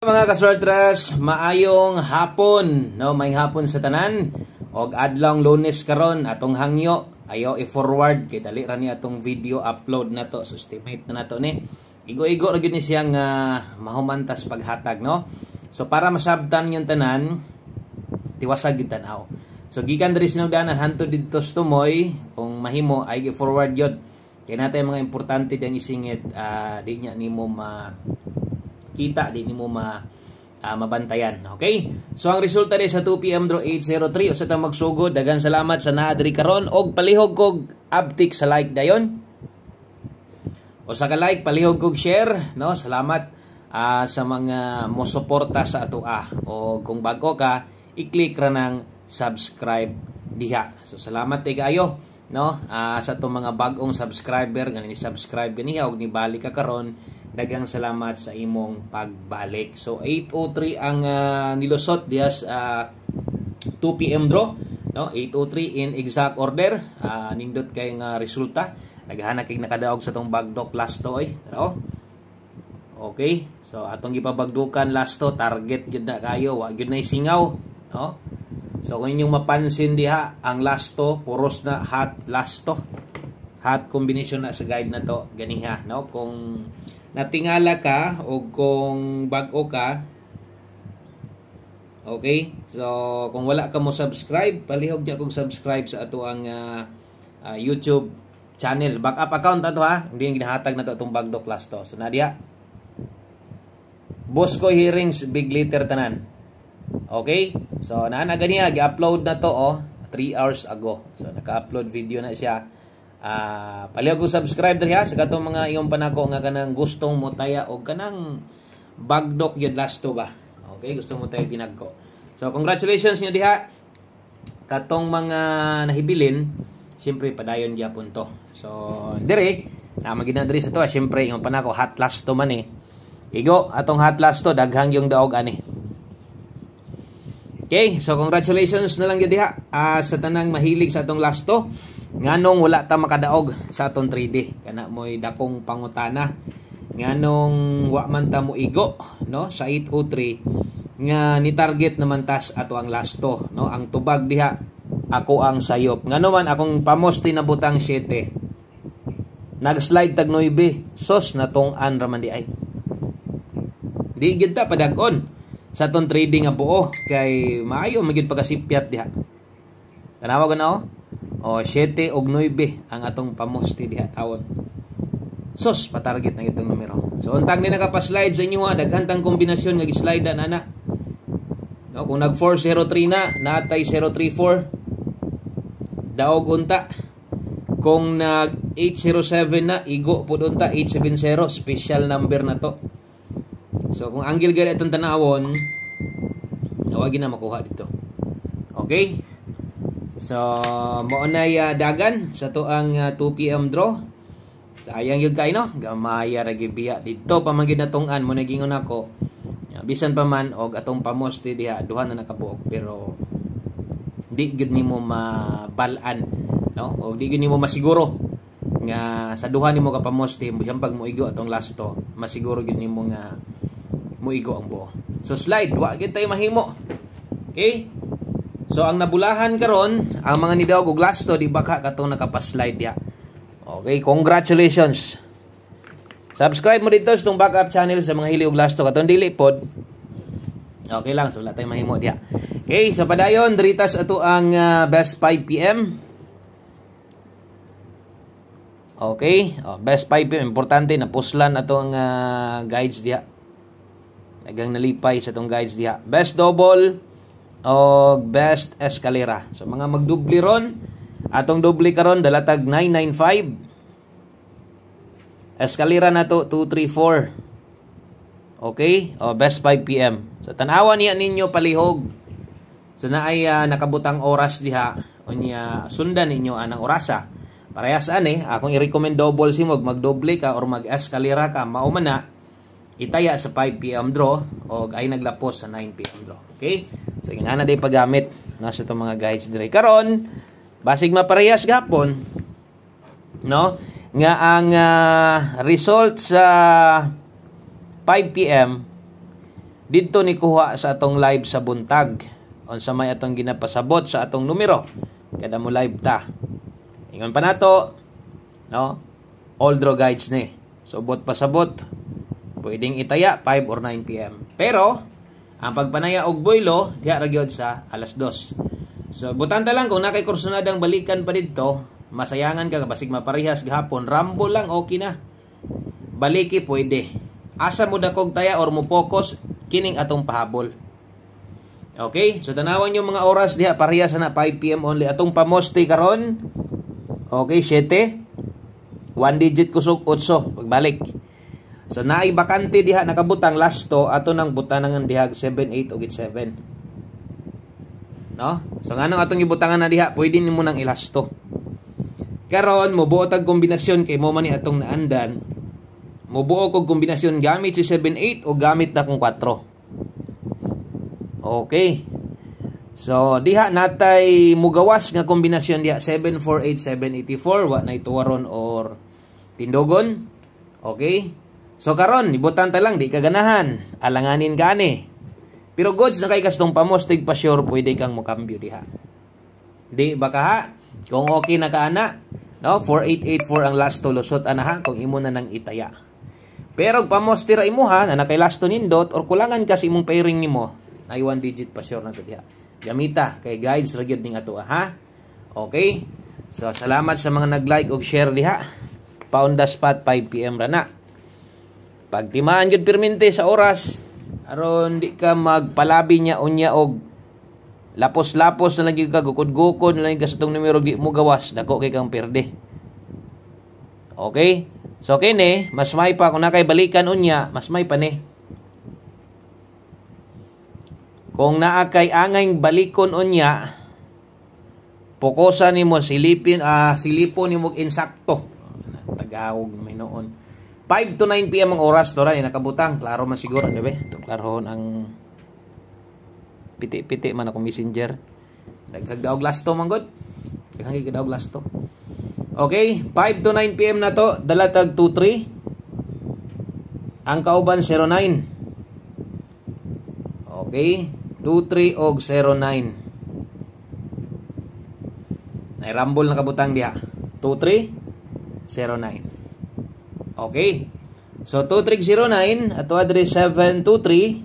Mga kasortras, maayong hapon, no? Maayong hapon sa tanan. Og adlong Lunes karon atong hangyo ayo i-forward kay dali ra ni atong video upload na to. So estimate na nato ni. Igo-igo ra gyud ni siyang mahumantas paghatag, no? So para masabtan yung tanan, tiwasag gyud tan-aw. So gikan diri sinugdanan hantud didto sa Tumoy, kung mahimo ay i-forward gyud. Kay natay mga importante diyang isingit, di nya nimo kita, di nimo mabantayan. Okay? So ang resulta di sa 2 PM draw 803 usa ta magsugod. Daghang salamat sa naa diri karon og palihog kog uptick sa like dayon. O sa ka like, palihog kog share, no? Salamat sa mga mosuporta sa ato o kung bago ka, i-click ra nang subscribe diha. So salamat kayo, no? Sa itong mga bagong subscriber nga ni subscribe ganiha og ni balik ka karon. Daghang salamat sa imong pagbalik. So 803 ang nilusot diha sa 2 PM draw, no? 803 in exact order. Nindot kay nga resulta. Naghahanap kay nakadaog sa tong bagdok last to no? Okay? So atong gipabagdukan last to, target gyud na kayo, wa gyud na singaw, no? So kung inyong mapansin diha, ang last to puros na hot last to. Hot combination na sa guide na to ganiha, no? Kung natingala ka o kung bago ka, okay? So kung wala ka mo subscribe, palihog niya kung subscribe sa ato ang YouTube channel. Backup account ato hindi yung ginahatag na to itong bagdo class to. So Nadia, Bosco Hearings, big letter tanan. Okay? So naana ganiya, gi-upload na to 3 hours ago. So naka-upload video na siya. Palihog ko subscribe diri sa katong mga iyong panako nga kanang gustong mo taya og kanang bagdok yun last to ba. Okay, gusto mo tayo tinagko. So congratulations niyo diha katong mga nahibilin, siyempre padayon gyapon to. So dire na magina diri sa to, siyempre iyong panako hot last to man igo atong hot last to daghang yung daog ani. Okay, so congratulations na lang gyud diha sa tanang mahilig sa atong last to. Nganong wala ta makadaog sa atong 3D, kana moy dakong pangutana. Nganong wa man ta mo igo, no, sa 803 nga ni target naman tas ato ang last to, no? Ang tubag diha ako ang sayop. Ngano man akong pamosti na butang 7. Nag-slide tag 9. Sos na tong-an ra man di ay. Di gyud ta padag-on sa atong trading nga buo kay maayo magid pagkasipyat diha. Tanawa ganaw? 7 og 9 ang atong pamosti diha tawon. Sos patarget na itong numero. So untang ni nakapaslide sa inyo daghan tang kombinasyon nga gi-slide na. No, kung nag 403 na, natay 034. Daog unta. Kung nag 807 na, igo pud unta 870, special number na to. So kung angle gani itong tanawon, nawagi na makuha dito. Okay? So mao nay dagan sa to ang 2 PM draw. Sayang yung kay no, gamaya ra gibiya dito pamangid na tong-an mo nagingon ako. Bisan pa man og atong pamosti diha duha na nakabuok pero di gid nimo mabalan, no? O di gid nimo masiguro nga sa duha nimo ka pamosti bisan pag moigo atong last to, masiguro gid nimo nga moigo ang buo. So slide wa gid tay mahimo. Okay? So ang nabulahan karon ang mga nidaog og last to di baka katong nakapaslide diha. Okay, congratulations. Subscribe mo dito sa itong backup channel sa mga hili og last to katong dili pod. Okay lang, so wala tayong mahimo diha. Okay, so padayon diritas ato ang best 5 PM. Okay, best 5 PM importante na puslan ato ang guides diha. Nagang nalipay sa itong guides diha. Best double o best escalera. So mga magdubli ron, atong dubli karon dalatag 995. Escalera na to 234. Okay? Best 5 PM. So tanawan niya ninyo palihog. So naay nakabutang oras diha unya sundan ninyo anang orasa. Parehas akong i-recommend double simog magdoble ka or mag-escalera ka mao man na itaya sa 5 PM draw o ay naglapos sa 9 PM draw. Okay? So ingana day paggamit nasa itong mga guides dire karon basig maparehas gapon, no? Nga ang result sa 5 PM didto ni kuha sa atong live sa buntag. Unsa may atong ginapasabot sa atong numero kada mo live ta. Ingon pa nato, no? All draw guides ni. So bot pasabot, pwedeng itaya 5 or 9 PM. Pero ang pagpanaya og boylo diha ra gyud sa alas 2. So butanta lang kung nakay kursunadang balikan pa didto, masayangan ka basig maparehas gahapon, rambo lang okay na. Baliki pwede. Asa mo dakog taya or mo focus kining atong pahabol. Okay? So tanawan yung mga oras diha parehas na 5 PM only atong pamoste karon. Okay, 7. 1 digit kusog 8 pagbalik. So naay bakante diha nakabutang last to ato nang butangan dihag 7 8 ug 7. No? So nganong atong ibutangan na diha pwede nimo nang ilasto. Karon mobuo tag kombinasyon kay mo man ni atong naandan. Mobuo kog kombinasyon gamit si 7 8 o gamit na kong 4. Okay. So diha natay mugawas nga kombinasyon diha 748 784 wa nay tuwaron or tindogon. Okay? So karon ibutan ta lang di ka ganahan, alanganin gani. Pero goods na kay kastong pamostig pa sure pwede kang mokambyo diha. Di ba ka ha? Kung okay na ka ana, no? 4884 ang last to lusot ana ha kung imo na nang itaya. Pero pamostira imo ha na nakay last to nindot or kulangan kasi imong pairing nimo, ay 1 digit pa sure na to diha. Gamita kay guides ra gyud ning ato ha. Okay? So salamat sa mga nag-like ug share diha. Pound the spot 5 PM ra na. Pagtimaan gyud permente sa oras aron di ka magpalabi niya unya og lapos-lapos na lagi ka gukod-gukod na lagi ka sa tong numero di mo gawas dako kay kang perde. Okay? So kini mas may pa kung nakay balikan unya, mas may pa ni. Kung naa kay angay balikon unya, pokosan nimo silipon nimo insakto. Tagawog may noon. 5 to 9 PM ang oras to ra ni nakabutang. Klaro man siguro, di ba? To klarohon ang piti-piti man ako messenger. Nagkagdaog lasto man gud. Daghang gigdaog lasto. Okay, 5 to 9 PM na to, dalatag 23. Ang kauban 09. Okay, 23 og 09. Ay rumble na kabutang diha. 23 09. Okay. So 2309 ato address 723.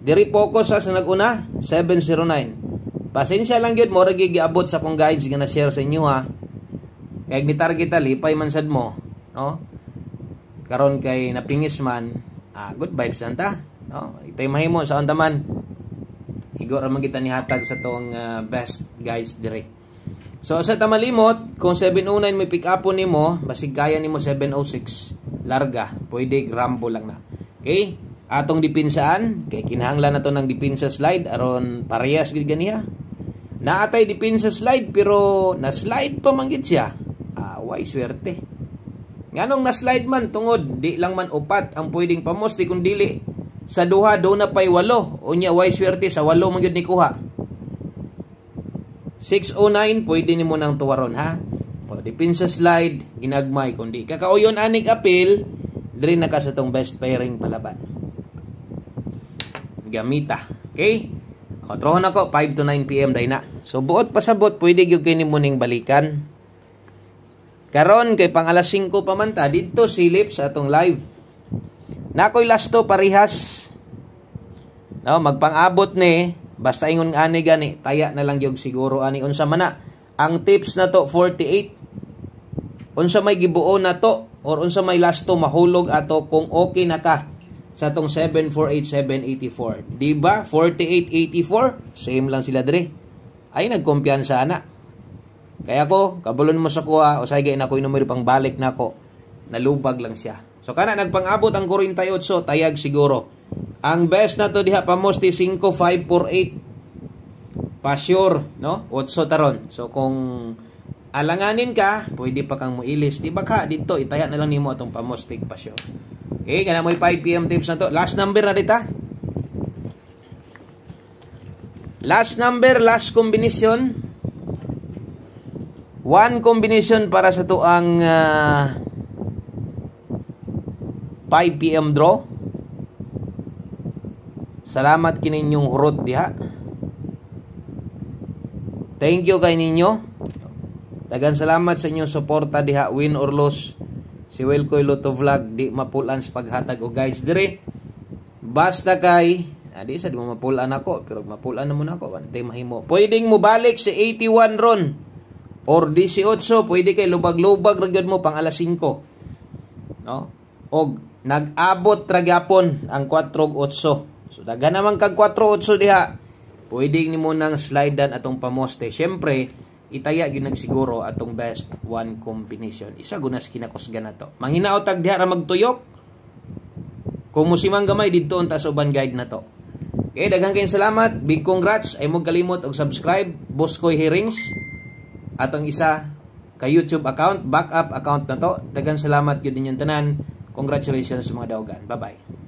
Diri focus sa naguna 709. Pasensya lang gyud mo ra giabot sa kong guides nga na share sa inyo ha. Kay ni target lipay man sad mo, no? Karon kay napingis man, good vibes anta, no? Itay mahimo sa andaman. Igor ra man kita ni hatag sa tong best guides dire. So sa tamalimot, kung 709 may pick up nimo, basig kaya nimo 706 larga, pwede rambo lang na. Okay? Atong dipinsaan, kay kinahanglan na to ng dipinsa slide aron parehas gid ganiha. Naatay dipinsa slide pero na slide pa man gid siya. Way swerte. Nganong na slide man tungod di lang man upat ang pwedeng pamosti kun dili sa duha do na pay 8. Unya way swerte sa 8 man gyud ni kuha. 609 pwede nimo nang tuwaron ha. O dipinsa slide ginagmay kundi kakauyon anig apil diri na ka sa tong best pairing palaban. Gamita. Okay? O trohon ako 5 to 9 PM day na. So buot pasabot pwede gyud kay nimo ning balikan. Karon kay pang alas 5 pa man ta didto silip sa atong live. Nakoy lasto parihas. No, magpang-abot ni basta ingon ani gani taya na lang gyud siguro ani unsa man na. Ang tips na to 48. Unsa may gibuo na to or unsa may lasto mahulog ato kung okay na ka sa tong 748784. Di ba? 4884 same lang sila dire. Ay nagkumpiyansa na. Kaya ko kabulon mo sa kuha o sige na ko numero pang balik nako. Nalubag lang siya. So kana nagpang-abot ang 48 tayag siguro. Ang best na to diha pamosti 5548. Pa-sure, no? 8 taron. So kung alanganin ka, pwede pa kang muilis. Di ba ka dito itaya na lang nimo atong pamostig pa-sure. Okay, kana mo 5 PM tips na to. Last number na dita. Last number, last combination. One combination para sa to ang 5 PM draw. Salamat kininyong hurot diha. Thank you kay ninyo. Daghang salamat sa inyong suporta diha, win or lose. Si Wilcoy Lotto Vlog di mapulan sa paghatag o guys dire. Basta kay di sa di mo mapulan ako, pero mapulan na muna ako antay mahimo. Pwedeng mo balik sa 81 ron or 18, pwede kay lubag-lubag ra gyud mo pang alas 5. No? Og nag-abot ra gyapon ang 4-8. So daghan naman kag 4-8 diha. Pwede nimo nang slidean atong pamoste. Syempre, itaya gyud nagsiguro atong best one combination. Isa gunas kinakusgan nato. Manghinaot tag diha ra magtuyok. Kung musimang gamay didto unta sa uban guide na to. Okay, daghang kayong salamat. Big congrats. Ay mo kalimot og subscribe. Boskoy Hearings. Atong isa ka YouTube account, backup account na to. Daghang salamat gyud ninyong tanan. Congratulations sa mga daugan. Bye-bye.